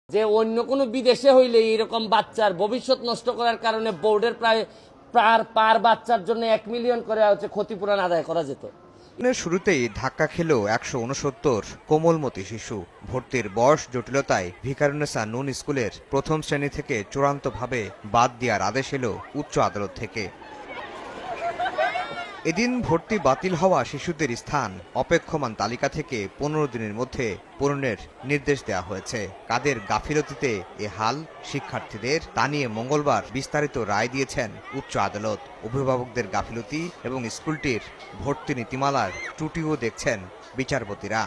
যে অন্য কোনো বিদেশে হইলে এরকম বাচ্চার ভবিষ্যৎ নষ্ট করার কারণে বোর্ডের প্রায় পার বাচ্চার জন্য 1 মিলিয়ন করে হচ্ছে ক্ষতিপূরণ আদায় করা যেত। শুরুতেই ধাক্কা খেল 169 কোমলমতি শিশু। ভর্তির বয়স জটিলতায় ভিকারুন্নেসা নুন স্কুলের প্রথম শ্রেণী থেকে চূড়ান্তভাবে বাদ দেওয়ার আদেশ এলো উচ্চ আদালত থেকে। এদিন ভর্তি বাতিল হওয়া শিশুদের স্থান অপেক্ষমান তালিকা থেকে 15 দিনের মধ্যে পূরণের নির্দেশ দেওয়া হয়েছে। কাদের গাফিলতিতে এ হাল শিক্ষার্থীদের তা নিয়ে মঙ্গলবার বিস্তারিত রায় দিয়েছেন উচ্চ আদালত। অভিভাবকদের গাফিলতি এবং স্কুলটির ভর্তি নীতিমালার ত্রুটিও দেখছেন বিচারপতিরা।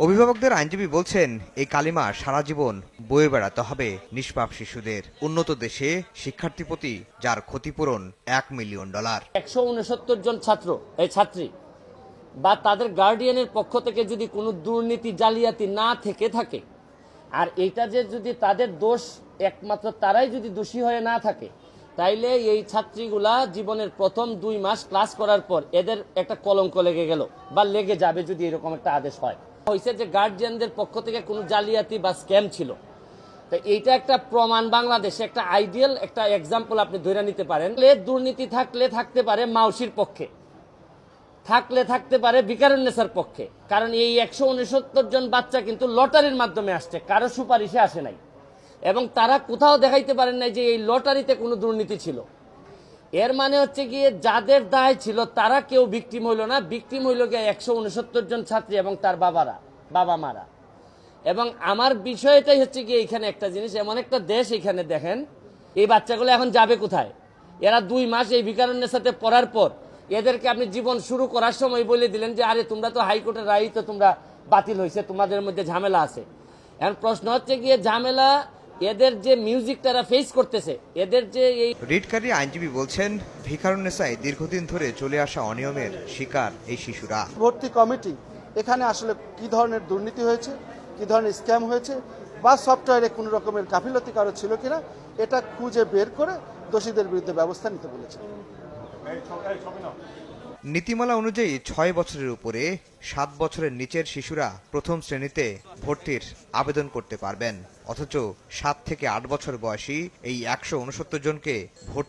অভিভাবকদের আইনজীবী বলছেন, এই কালিমা সারা জীবন বয়ে বেড়াতে হবে নিষ্পাপ শিশুদের। উন্নত দেশে শিক্ষার্থী প্রতি যার ক্ষতিপূরণ $1 মিলিয়ন। 169 জন ছাত্রী বা তাদের গার্ডিয়ানের পক্ষ থেকে যদি কোনো দুর্নীতি জালিয়াতি না থেকে থাকে, আর এটা যে যদি তাদের দোষ একমাত্র তারাই যদি দোষী হয়ে না থাকে, তাইলে এই ছাত্রীগুলা জীবনের প্রথম 2 মাস ক্লাস করার পর এদের একটা কলঙ্ক লেগে গেল বা লেগে যাবে যদি এরকম একটা আদেশ হয়। হয়েছে যে গার্জিয়ানদের পক্ষ থেকে কোনো জালিয়াতি বা স্ক্যাম ছিল, তো এইটা একটা প্রমাণ। বাংলাদেশে একটা আইডিয়াল একটা এক্সাম্পল আপনি ধরে নিতে পারেন। দুর্নীতি থাকলে থাকতে পারে মাউসির পক্ষে, থাকলে থাকতে পারে ভিকারুন্নেসার পক্ষে, কারণ এই 169 জন বাচ্চা কিন্তু লটারির মাধ্যমে আসছে, কারো সুপারিশে আসে নাই, এবং তারা কোথাও দেখাইতে পারেন নাই যে এই লটারিতে কোনো দুর্নীতি ছিল। এর মানে হচ্ছে গিয়ে যাদের দায় ছিল তারা কেউ ভিকটিম হইল না, ভিকটিম হইল গিয়ে 169 জন ছাত্রী এবং তার বাবা মারা। এবং আমার বিষয়টাই হচ্ছে গিয়ে এখানে একটা জিনিস, এমন একটা দেশ এখানে দেখেন, এই বাচ্চাগুলো এখন যাবে কোথায়? এরা 2 মাস এই ভিকারুন্নের সাথে পড়ার পর এদেরকে আপনি জীবন শুরু করার সময় বলে দিলেন যে আরে তোমরা তো হাইকোর্টের রায় তো তোমরা বাতিল হয়েছে, তোমাদের মধ্যে ঝামেলা আছে। এখন প্রশ্ন হচ্ছে গিয়ে ঝামেলা এদের যে মিউজিক তারা ফেস করতেছে, এদের যে এই রিটকারী আইনজীবী বলছেন, ভিকারুন্নেসায় দীর্ঘদিন ধরে চলে আসা অনিয়মের শিকার এই শিশুরা। ভর্তি কমিটি এখানে আসলে কি ধরনের দুর্নীতি হয়েছে, কি ধরনের স্ক্যাম হয়েছে, বা সফটওয়্যারে কোনো রকমের গাফিলতি কারো ছিল কিনা, এটা খুঁজে বের করে দোষীদের বিরুদ্ধে ব্যবস্থা নিতে বলেছে। নীতিমালা অনুযায়ী 6 বছরের উপরে 7 বছরের নিচের শিশুরা প্রথম শ্রেণীতে ভর্তির আবেদন করতে পারবেন, অথচ 7 থেকে 8 বছর বয়সী এই 169 জনকে ভর্তি